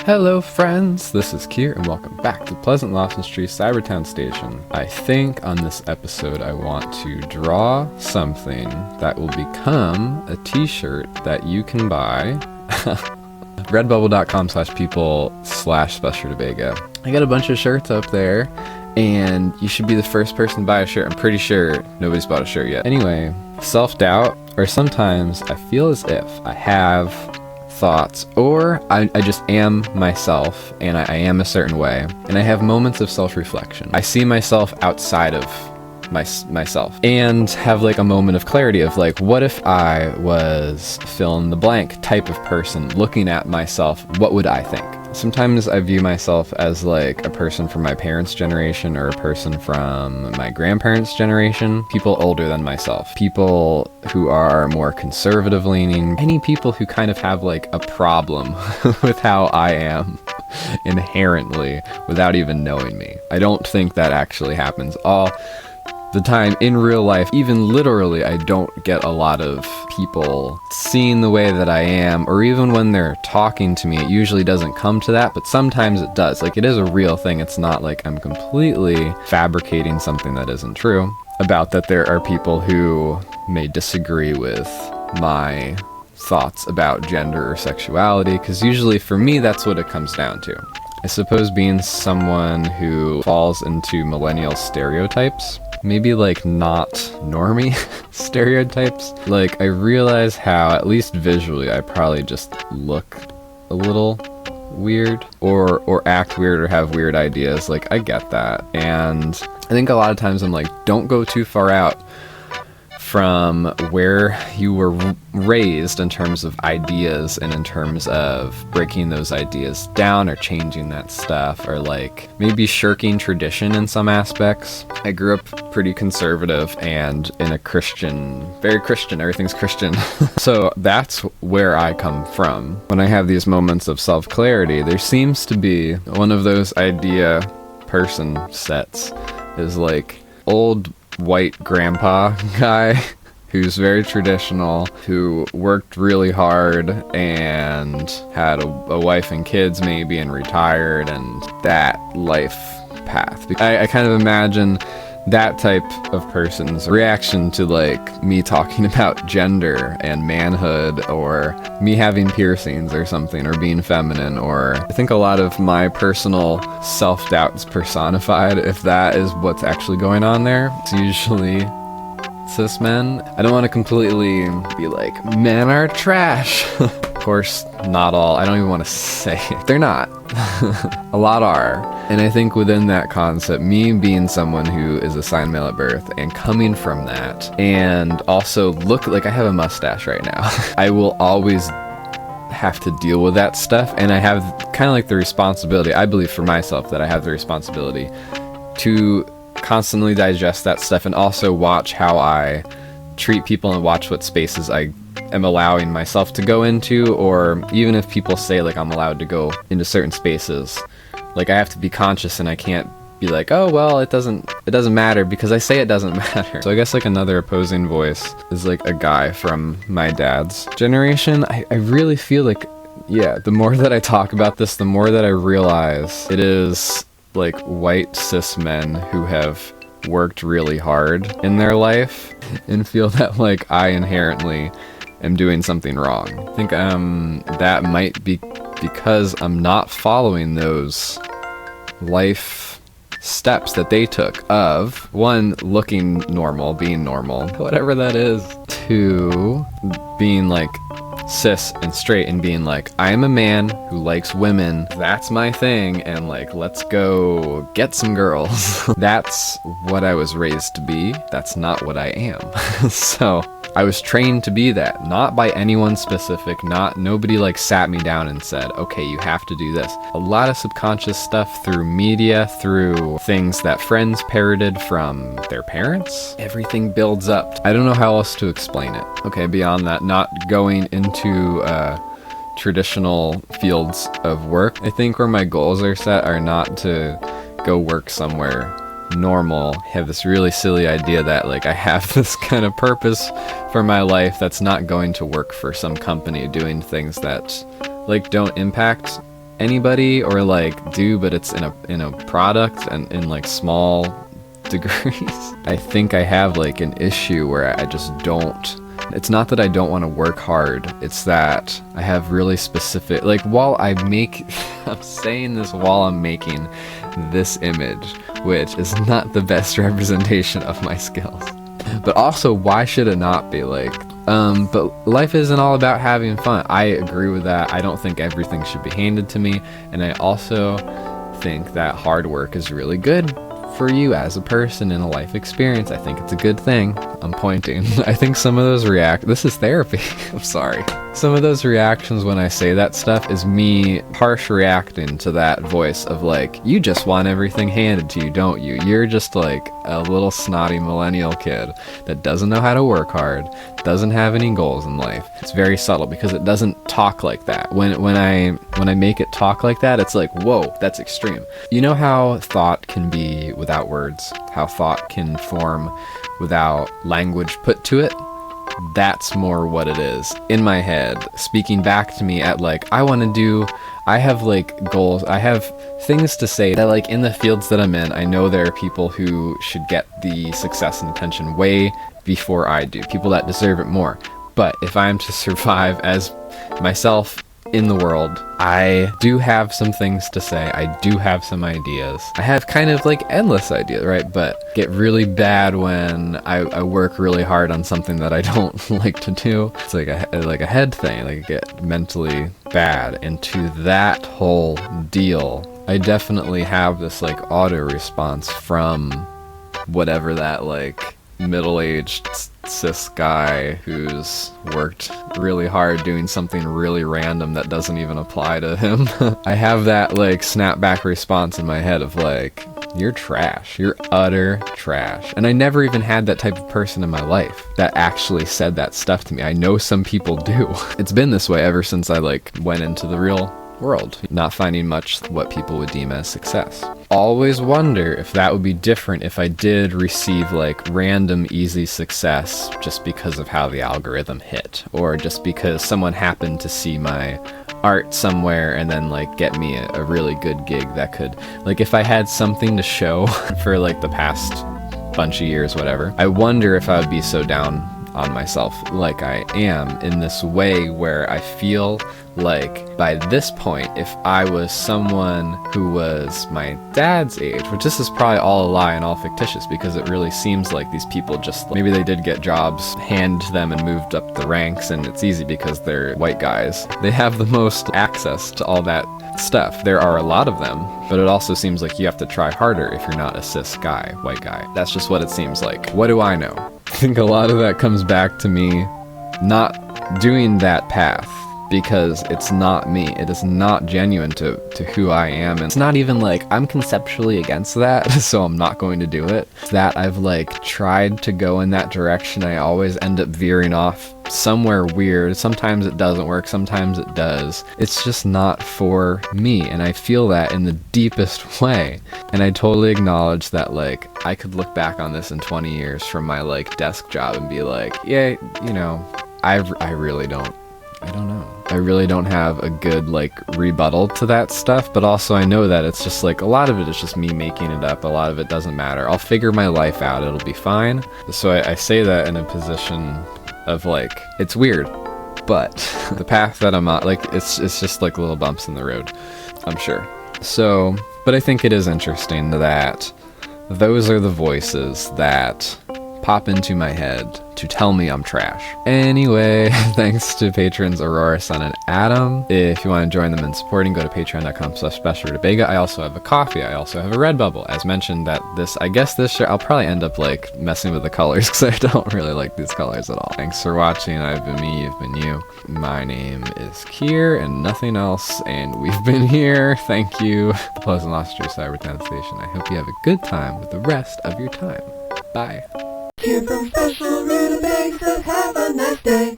Hello friends, this is Kier and welcome back to Pleasant Lawson Street Cybertown Station. I think on this episode I want to draw something that will become a t-shirt that you can buy. Redbubble.com/people/SpecialToVega. I got a bunch of shirts up there and you should be the first person to buy a shirt. I'm pretty sure nobody's bought a shirt yet. Anyway, self-doubt, or sometimes I feel as if I have thoughts, or I just am myself and I am a certain way, and I have moments of self-reflection. I see myself outside of myself and have like a moment of clarity of like, what if I was fill in the blank type of person looking at myself? What would I think? Sometimes I view myself as like a person from my parents' generation or a person from my grandparents' generation, people older than myself, people who are more conservative leaning, any people who kind of have like a problem with how I am inherently without even knowing me. I don't think that actually happens all the time in real life. Even literally, I don't get a lot of people seeing the way that I am, or even when they're talking to me, it usually doesn't come to that, but sometimes it does. Like, it is a real thing. It's not like I'm completely fabricating something that isn't true about that. There are people who may disagree with my thoughts about gender or sexuality, because usually for me, that's what it comes down to. I suppose being someone who falls into millennial stereotypes, maybe like not normie stereotypes. Like, I realize how, at least visually, I probably just look a little weird or act weird or have weird ideas. Like, I get that. And I think a lot of times I'm like, don't go too far out from where you were raised in terms of ideas and in terms of breaking those ideas down or changing that stuff, or like maybe shirking tradition in some aspects. I grew up pretty conservative and in a Christian, very Christian, everything's Christian. So that's where I come from. When I have these moments of self-clarity, there seems to be one of those idea person sets is like old white grandpa guy who's very traditional, who worked really hard and had a wife and kids maybe and retired, and that life path. I kind of imagine that type of person's reaction to like me talking about gender and manhood, or me having piercings or something, or being feminine, or I think a lot of my personal self-doubts personified, if that is what's actually going on there. It's usually cis men. I don't want to completely be like, men are trash. Of course, not all. I don't even want to say it. They're not. A lot are. And I think within that concept, me being someone who is assigned male at birth and coming from that, and also look like I have a mustache right now, I will always have to deal with that stuff. And I have kind of like the responsibility, I believe for myself, that I have the responsibility to constantly digest that stuff and also watch how I treat people and watch what spaces I am allowing myself to go into, or even if people say like I'm allowed to go into certain spaces, like I have to be conscious and I can't be like, oh well, it doesn't matter because I say it doesn't matter. So I guess like another opposing voice is like a guy from my dad's generation. I really feel like, yeah, the more that I talk about this, the more that I realize it is like white cis men who have worked really hard in their life and feel that like I inherently am doing something wrong. I think that might be because I'm not following those life steps that they took of, one, looking normal, being normal, whatever that is, two, being like cis and straight and being like, I am a man who likes women, that's my thing, and like, let's go get some girls. That's what I was raised to be. That's not what I am. So I was trained to be that, not by anyone specific, nobody like sat me down and said, okay, you have to do this. A lot of subconscious stuff through media, through things that friends parroted from their parents. Everything builds up. I don't know how else to explain it. Okay, beyond that, not going into traditional fields of work. I think where my goals are set are not to go work somewhere normal, have this really silly idea that like I have this kind of purpose for my life that's not going to work for some company doing things that like don't impact anybody or like do, but it's in a product and in like small degrees. I think I have like an issue where I just don't. It's not that I don't want to work hard, it's that I have really specific, like while I make, I'm saying this while I'm making this image, which is not the best representation of my skills. But also, why should it not be like, but life isn't all about having fun. I agree with that. I don't think everything should be handed to me. And I also think that hard work is really good for you as a person in a life experience. I think it's a good thing. I'm pointing. I think some of those this is therapy. I'm sorry. Some of those reactions when I say that stuff is me harsh reacting to that voice of like, you just want everything handed to you, don't you? You're just like a little snotty millennial kid that doesn't know how to work hard, doesn't have any goals in life. It's very subtle because it doesn't talk like that. When I make it talk like that, it's like, whoa, that's extreme. You know how thought can be without words, how thought can form without language put to it? That's more what it is in my head, speaking back to me at like, I have like goals, I have things to say that like in the fields that I'm in, I know there are people who should get the success and attention way before I do, people that deserve it more. But if I'm to survive as myself in the world, I do have some things to say, I do have some ideas. I have kind of like endless ideas, right? But get really bad when I work really hard on something that I don't like to do. It's like a head thing, like I get mentally bad into that whole deal. I definitely have this like auto response from whatever that like middle-aged cis guy who's worked really hard doing something really random that doesn't even apply to him. I have that like snapback response in my head of like, you're trash, you're utter trash. And I never even had that type of person in my life that actually said that stuff to me. I know some people do. It's been this way ever since I like went into the real world, not finding much what people would deem as success. Always wonder if that would be different if I did receive like random easy success just because of how the algorithm hit, or just because someone happened to see my art somewhere and then like get me a really good gig that could, like if I had something to show for like the past bunch of years, whatever, I wonder if I would be so down on myself like I am in this way where I feel like by this point, if I was someone who was my dad's age, which this is probably all a lie and all fictitious because it really seems like these people just, maybe they did get jobs handed to them and moved up the ranks, and it's easy because they're white guys. They have the most access to all that stuff. There are a lot of them, but it also seems like you have to try harder if you're not a cis guy, white guy. That's just what it seems like. What do I know? I think a lot of that comes back to me not doing that path because it's not me. It is not genuine to who I am. And it's not even like I'm conceptually against that, so I'm not going to do it. It's that I've like tried to go in that direction. I always end up veering off somewhere weird. Sometimes it doesn't work, sometimes it does. It's just not for me, and I feel that in the deepest way. And I totally acknowledge that like I could look back on this in 20 years from my like desk job and be like, yeah, you know, I really don't. I don't know. I really don't have a good like rebuttal to that stuff, but also I know that it's just like a lot of it is just me making it up. A lot of it doesn't matter. I'll figure my life out. It'll be fine. So I say that in a position of like, it's weird, but the path that I'm on, like it's just like little bumps in the road, I'm sure. So, but I think it is interesting that those are the voices that pop into my head to tell me I'm trash. Anyway, thanks to patrons Aurora, Sun, and Adam. If you want to join them in supporting, go to patreon.com/SpecialRutabaga. I also have a coffee. I also have a Redbubble. As mentioned, that I guess this shirt, I'll probably end up like messing with the colors because I don't really like these colors at all. Thanks for watching. I've been me, you've been you. My name is Kier and nothing else, and we've been here. Thank you. The Pleasant Lost Your Cybertown Station. I hope you have a good time with the rest of your time. Bye. Here from Special Rutabaga says have a nice day.